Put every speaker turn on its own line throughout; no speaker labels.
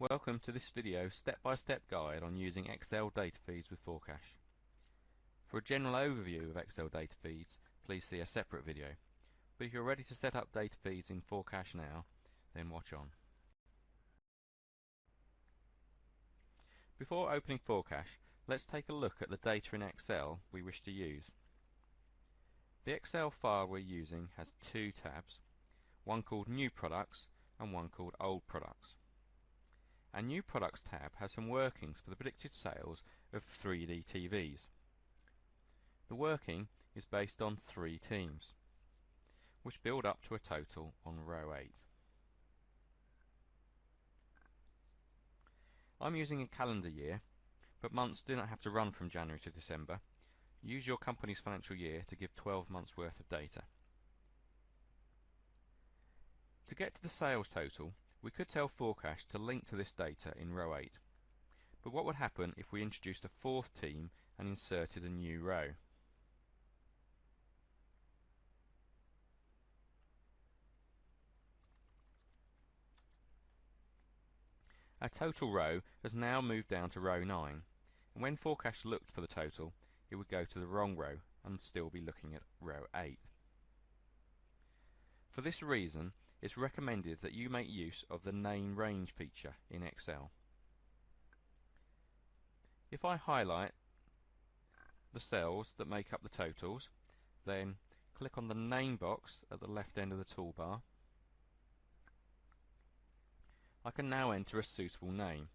Welcome to this video step-by-step guide on using Excel data feeds with foreCASH. For a general overview of Excel data feeds, please see a separate video. But if you're ready to set up data feeds in foreCASH now, then watch on. Before opening foreCASH, let's take a look at the data in Excel we wish to use. The Excel file we're using has two tabs, one called New Products and one called Old Products. Our New Products tab has some workings for the predicted sales of 3D TVs. The working is based on 3 teams, which build up to a total on row 8. I'm using a calendar year, but months do not have to run from January to December. Use your company's financial year to give 12 months worth of data. To get to the sales total, we could tell foreCASH to link to this data in row 8. But what would happen if we introduced a 4th team and inserted a new row? Our total row has now moved down to row 9, and when foreCASH looked for the total, it would go to the wrong row and still be looking at row 8. For this reason, it's recommended that you make use of the name range feature in Excel. If I highlight the cells that make up the totals, then click on the name box at the left end of the toolbar, I can now enter a suitable name.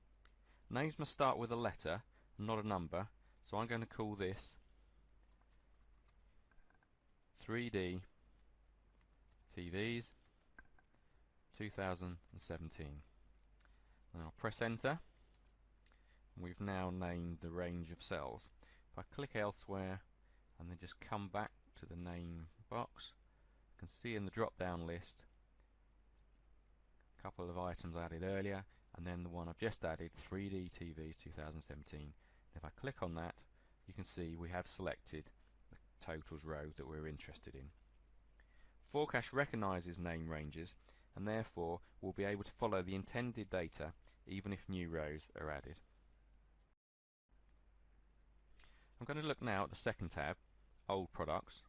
Names must start with a letter, not a number, so I'm going to call this 3D TVs 2017. And I'll press enter, and we've now named the range of cells. If I click elsewhere and then just come back to the name box, you can see in the drop down list a couple of items added earlier, and then the one I've just added, 3D TVs 2017. If I click on that, you can see we have selected the totals row that we're interested in. foreCASH recognises name ranges and therefore will be able to follow the intended data even if new rows are added. I'm going to look now at the second tab, Old Products.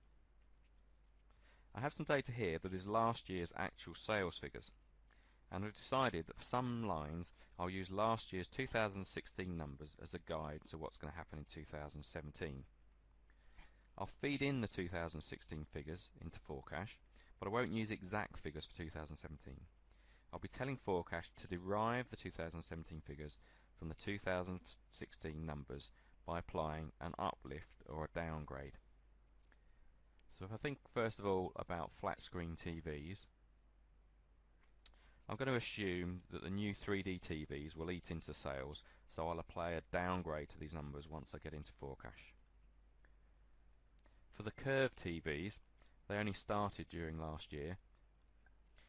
I have some data here that is last year's actual sales figures, and I've decided that for some lines I'll use last year's 2016 numbers as a guide to what's going to happen in 2017. I'll feed in the 2016 figures into foreCASH, but I won't use exact figures for 2017. I'll be telling foreCASH to derive the 2017 figures from the 2016 numbers by applying an uplift or a downgrade. So if I think first of all about flat screen TVs, I'm going to assume that the new 3D TVs will eat into sales, so I'll apply a downgrade to these numbers once I get into foreCASH. For the curved TVs, they only started during last year,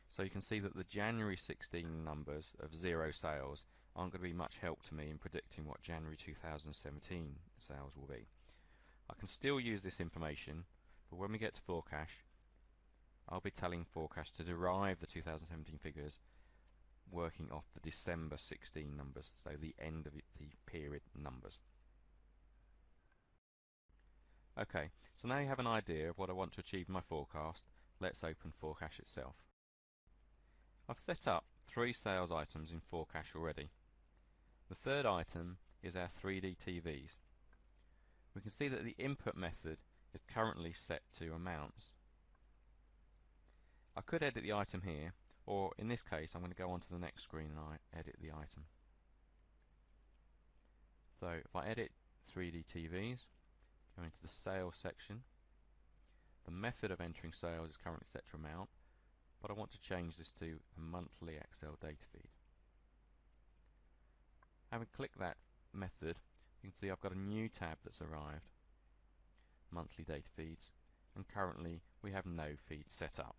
so you can see that the January 16 numbers of 0 sales aren't going to be much help to me in predicting what January 2017 sales will be. I can still use this information, but when we get to foreCASH, I'll be telling foreCASH to derive the 2017 figures working off the December 16 numbers, so the end of the period numbers. Okay, so now you have an idea of what I want to achieve in my forecast. Let's open foreCASH itself. I've set up 3 sales items in foreCASH already. The third item is our 3D TVs. We can see that the input method is currently set to amounts. I could edit the item here, or in this case I'm going to go on to the next screen and I edit the item. So if I edit 3D TVs, go into the sales section, the method of entering sales is currently set to amount, but I want to change this to a monthly Excel data feed. Having clicked that method, you can see I've got a new tab that's arrived, monthly data feeds, and currently we have no feed set up.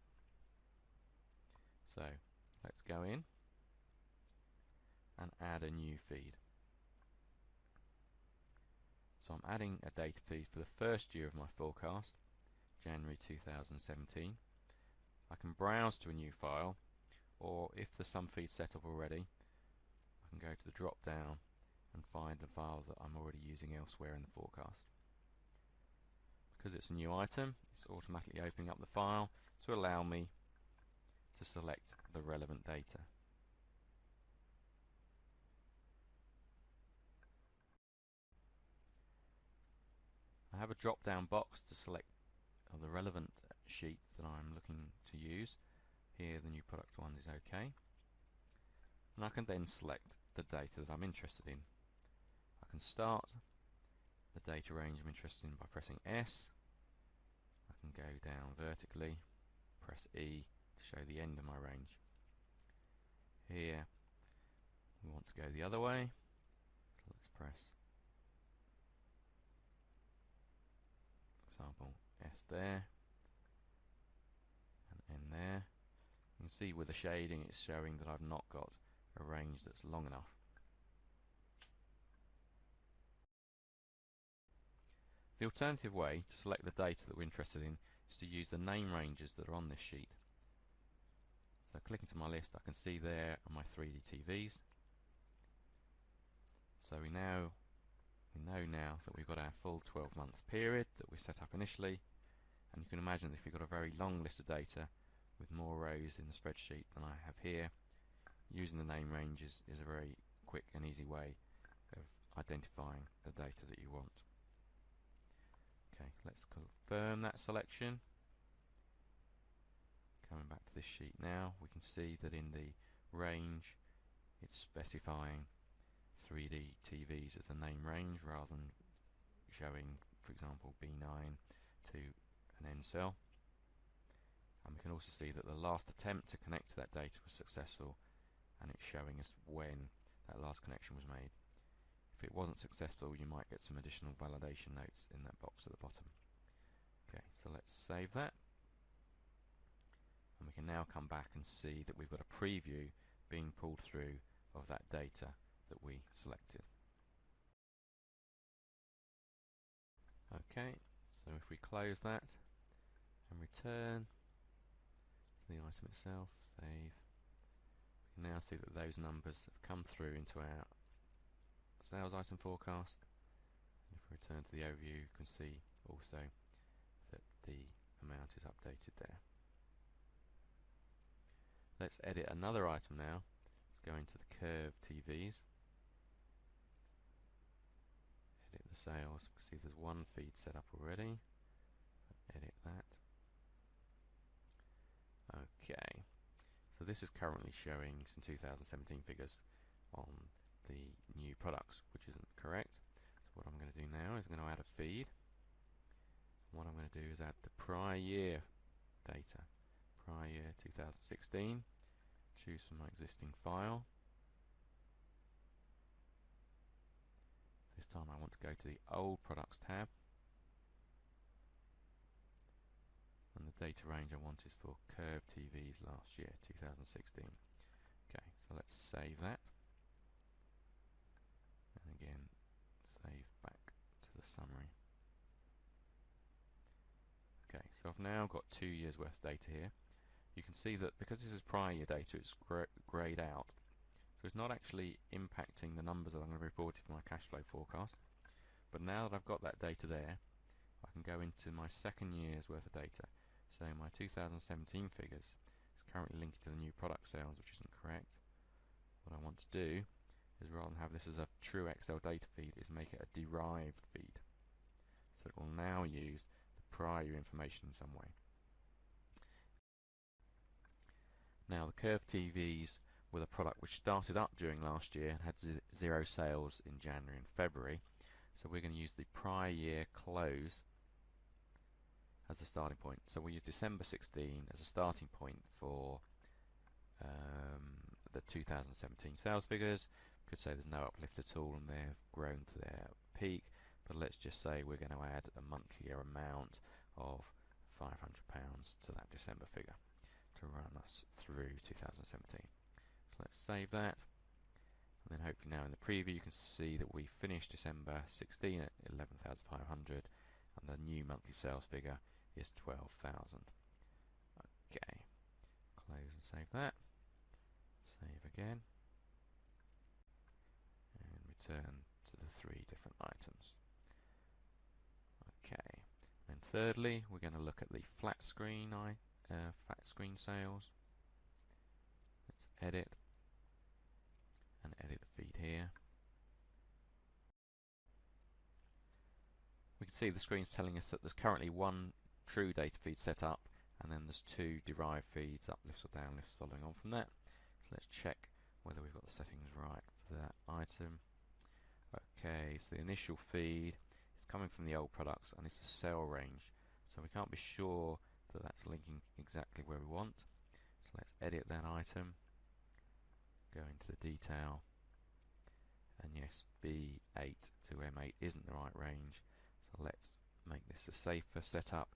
So let's go in and add a new feed. So I'm adding a data feed for the first year of my forecast, January 2017. I can browse to a new file, or if there's some feed set up already, I I can go to the drop down and find the file that I'm already using elsewhere in the forecast. Because it's a new item, it's automatically opening up the file to allow me to select the relevant data. I have a drop down box to select the relevant sheet that I'm looking to use. Here the new product one is OK. And I can then select the data that I'm interested in. I can start the data range I'm interested in by pressing S. I can go down vertically, press E to show the end of my range. Here we want to go the other way, so let's press, for example, S there and N there. You can see with the shading it's showing that I've not got a range that's long enough. The alternative way to select the data that we're interested in is to use the name ranges that are on this sheet. So clicking to my list, I can see there are my 3D TVs. So we know now that we've got our full 12-month period that we set up initially, and you can imagine if you've got a very long list of data with more rows in the spreadsheet than I have here, using the name ranges is a very quick and easy way of identifying the data that you want. Okay, let's confirm that selection. Coming back to this sheet now, we can see that in the range it's specifying 3D TVs as the name range rather than showing, for example, B9 to an end cell. And we can also see that the last attempt to connect to that data was successful, and it's showing us when that last connection was made. If it wasn't successful, you might get some additional validation notes in that box at the bottom. Okay, so let's save that. And we can now come back and see that we've got a preview being pulled through of that data that we selected. Okay, so if we close that and return to the item itself, save, we can now see that those numbers have come through into our sales item forecast. And if we return to the overview, you can see also that the amount is updated there. Let's edit another item now. Let's go into the curved TVs. Edit the sales. You can see there's one feed set up already. Edit that. Okay. So this is currently showing some 2017 figures on the new products, which isn't correct. So what I'm going to do now is I'm going to add a feed. What I'm going to do is add the prior year data. Prior year 2016. Choose from my existing file. This time I want to go to the old products tab. And the data range I want is for curved TVs last year, 2016. Okay, so let's save that. And again, save back to the summary. Okay, so I've now got 2 years worth of data here. You can see that because this is prior year data, it's greyed out. So it's not actually impacting the numbers that I'm going to report for my cash flow forecast. But now that I've got that data there, I can go into my second year's worth of data. So my 2017 figures is currently linked to the new product sales, which isn't correct. What I want to do is, rather than have this as a true Excel data feed, is make it a derived feed. So it will now use the prior year information in some way. Now the curved TVs were a product which started up during last year and had zero sales in January and February. So we're going to use the prior year close as a starting point. So we'll use December 16 as a starting point for the 2017 sales figures. Could say there's no uplift at all and they've grown to their peak, but let's just say we're going to add a monthly amount of £500 to that December figure to run us through 2017. So let's save that, and then hopefully now in the preview you can see that we finished December 16 at 11,500 and the new monthly sales figure is 12,000. Okay, close and save that. Save again. return to the 3 different items. Okay, then thirdly we're going to look at the flat screen sales. Let's edit and edit the feed here. We can see the screen's telling us that there's currently 1 true data feed set up, and then there's 2 derived feeds, uplifts or downlifts, following on from that. So let's check whether we've got the settings right for that item. Okay, so the initial feed is coming from the old products and it's a cell range, so we can't be sure that that's linking exactly where we want. So let's edit that item, go into the detail, and yes, B8 to M8 isn't the right range, so let's make this a safer setup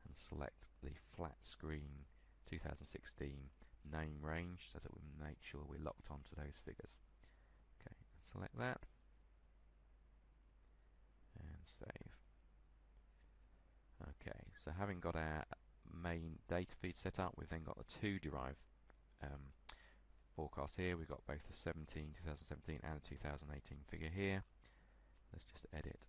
and select the flat screen 2016 name range so that we make sure we're locked onto those figures. Okay, select that and save. Okay, so having got our main data feed set up, we've then got the 2 derived forecasts here. We've got both the 2017 and the 2018 figure here. Let's just edit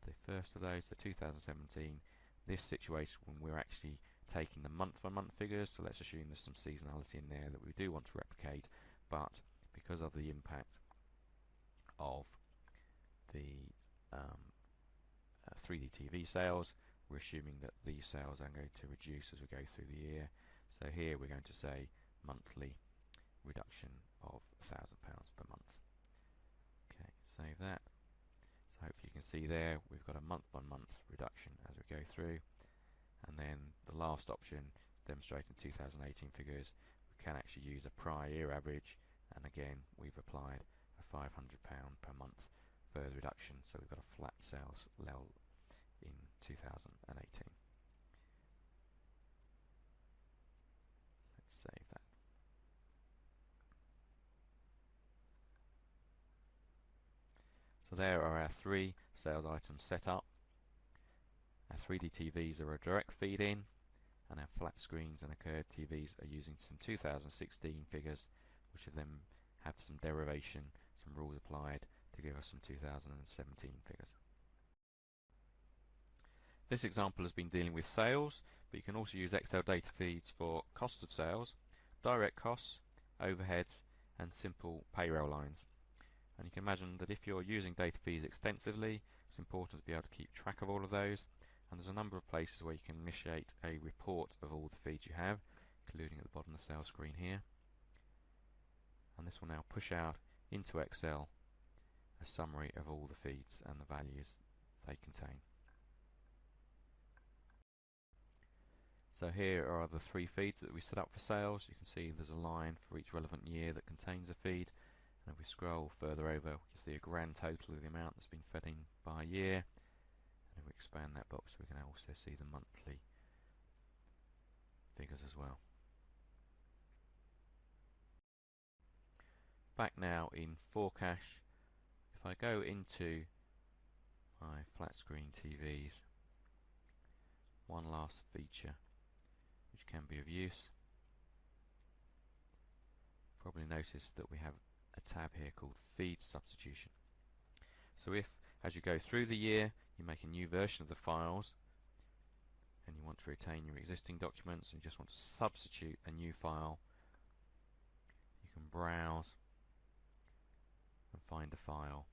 the first of those, the 2017. This situation when we're actually taking the month-by-month figures, so let's assume there's some seasonality in there that we do want to replicate, but because of the impact of the 3D TV sales, we're assuming that these sales are going to reduce as we go through the year. So here we're going to say monthly reduction of £1,000 per month. Okay, save that. So hopefully you can see there we've got a month-by-month reduction as we go through, and then the last option demonstrating 2018 figures, we can actually use a prior year average, and again we've applied a £500 per month further reduction, so we've got a flat sales level in 2018. Let's save that. So there are our 3 sales items set up. Our 3D TVs are a direct feed in, and our flat screens and our curved TVs are using some 2016 figures, which have then have some derivation, some rules applied to give us some 2017 figures. This example has been dealing with sales, but you can also use Excel data feeds for cost of sales, direct costs, overheads, and simple payroll lines. And you can imagine that if you're using data feeds extensively, it's important to be able to keep track of all of those. And there's a number of places where you can initiate a report of all the feeds you have, including at the bottom of the sales screen here. And this will now push out into Excel a summary of all the feeds and the values they contain. So here are the 3 feeds that we set up for sales. You can see there's a line for each relevant year that contains a feed. And if we scroll further over, we can see a grand total of the amount that's been fed in by year. And if we expand that box, we can also see the monthly figures as well. Back now in foreCASH, if I go into my flat screen TVs, one last feature which can be of use. Probably noticed that we have a tab here called feed substitution. So if as you go through the year you make a new version of the files and you want to retain your existing documents and you just want to substitute a new file, you can browse and find the file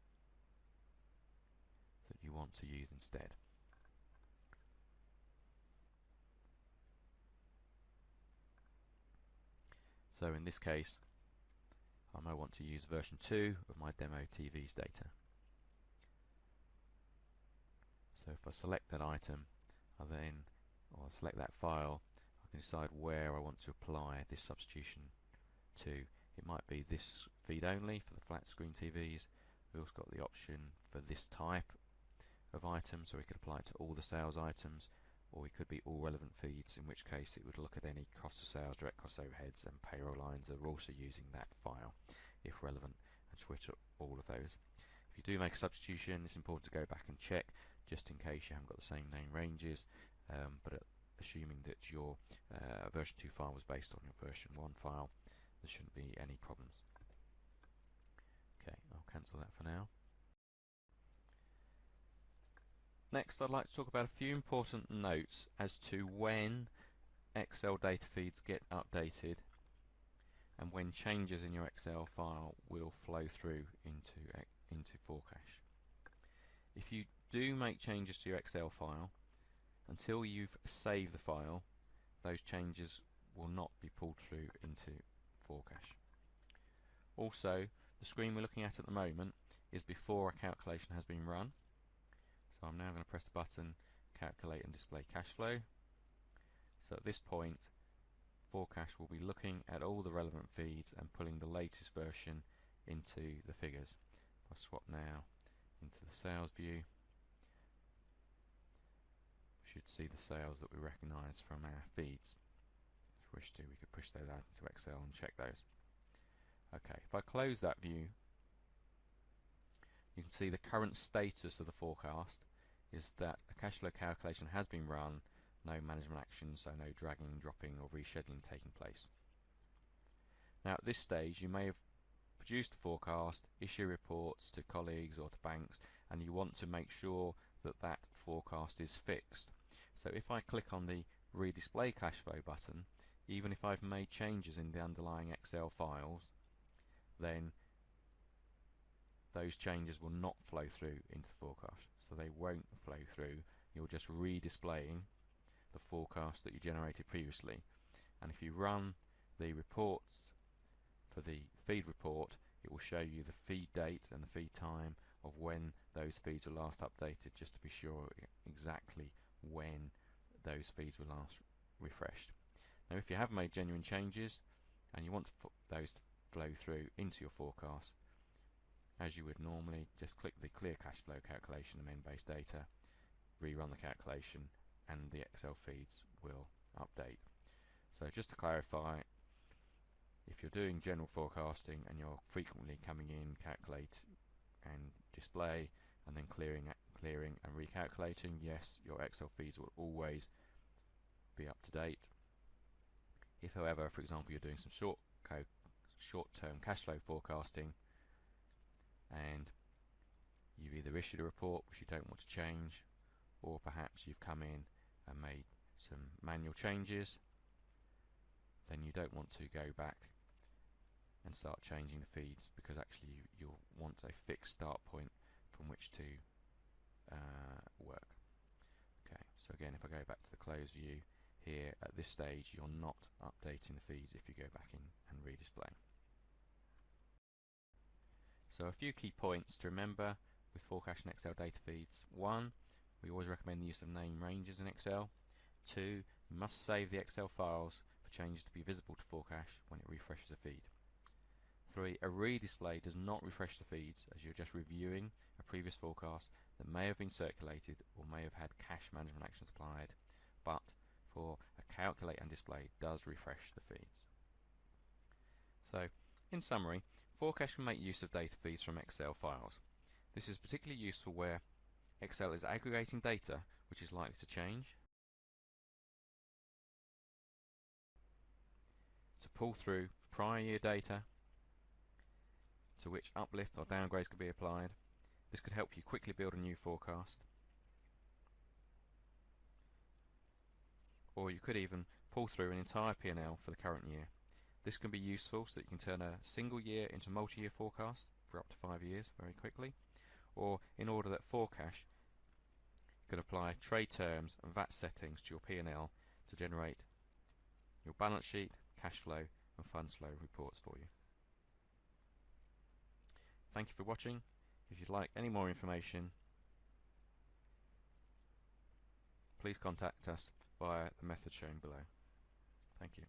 that you want to use instead. So in this case I might want to use version 2 of my demo TV's data. So if I select that item, or select that file, I can decide where I want to apply this substitution to. It might be this feed only for the flat screen TVs. We've also got the option for this type of item, so we could apply it to all the sales items, or we could be all relevant feeds, in which case it would look at any cost of sales, direct cost overheads, and payroll lines that are also using that file if relevant, and switch up all of those. If you do make a substitution, it's important to go back and check just in case you haven't got the same name ranges, but assuming that your version 2 file was based on your version 1 file, there shouldn't be any problems. Okay, I'll cancel that for now. Next, I'd like to talk about a few important notes as to when Excel data feeds get updated and when changes in your Excel file will flow through into foreCASH. If you do make changes to your Excel file, until you've saved the file, those changes will not be pulled through into foreCASH. Also, the screen we're looking at the moment is before a calculation has been run. So I'm now going to press the button Calculate and Display Cash Flow. So at this point, foreCASH will be looking at all the relevant feeds and pulling the latest version into the figures. If I swap now into the sales view, we should see the sales that we recognise from our feeds. If we wish to, we could push those out into Excel and check those. Okay, if I close that view, you can see the current status of the forecast is that a cash flow calculation has been run, no management action, so no dragging, dropping or rescheduling taking place. Now at this stage you may have produced a forecast, issue reports to colleagues or to banks, and you want to make sure that that forecast is fixed. So if I click on the redisplay cash flow button, even if I've made changes in the underlying Excel files, then those changes will not flow through into the forecast. So they won't flow through. You're just redisplaying the forecast that you generated previously. And if you run the reports for the feed report, it will show you the feed date and the feed time of when those feeds were last updated, just to be sure exactly when those feeds were last refreshed. Now if you have made genuine changes and you want those to flow through into your forecast, as you would normally, just click the clear cash flow calculation amend base data, rerun the calculation, and the Excel feeds will update. So just to clarify, if you're doing general forecasting and you're frequently coming in, calculate and display, and then clearing and recalculating, yes, your Excel feeds will always be up to date. If however, for example, you're doing some short-term cash flow forecasting and you've either issued a report which you don't want to change, or perhaps you've come in and made some manual changes, then you don't want to go back and start changing the feeds, because actually you'll want a fixed start point from which to work. Okay, so again, if I go back to the close view here, at this stage you're not updating the feeds if you go back in and redisplay. So a few key points to remember with foreCASH and Excel data feeds. 1, we always recommend the use of name ranges in Excel. 2, you must save the Excel files for changes to be visible to foreCASH when it refreshes a feed. 3, a redisplay does not refresh the feeds, as you're just reviewing a previous forecast that may have been circulated or may have had cash management actions applied, but for a calculate and display does refresh the feeds. So, in summary, foreCASH can make use of data feeds from Excel files. This is particularly useful where Excel is aggregating data which is likely to change, to pull through prior year data to which uplift or downgrades could be applied. This could help you quickly build a new forecast, or you could even pull through an entire P&L for the current year. This can be useful so that you can turn a single year into multi-year forecast for up to 5 years very quickly, or in order that foreCASH can apply trade terms and VAT settings to your P&L to generate your balance sheet, cash flow and funds flow reports for you. Thank you for watching. If you'd like any more information, please contact us via the method shown below. Thank you.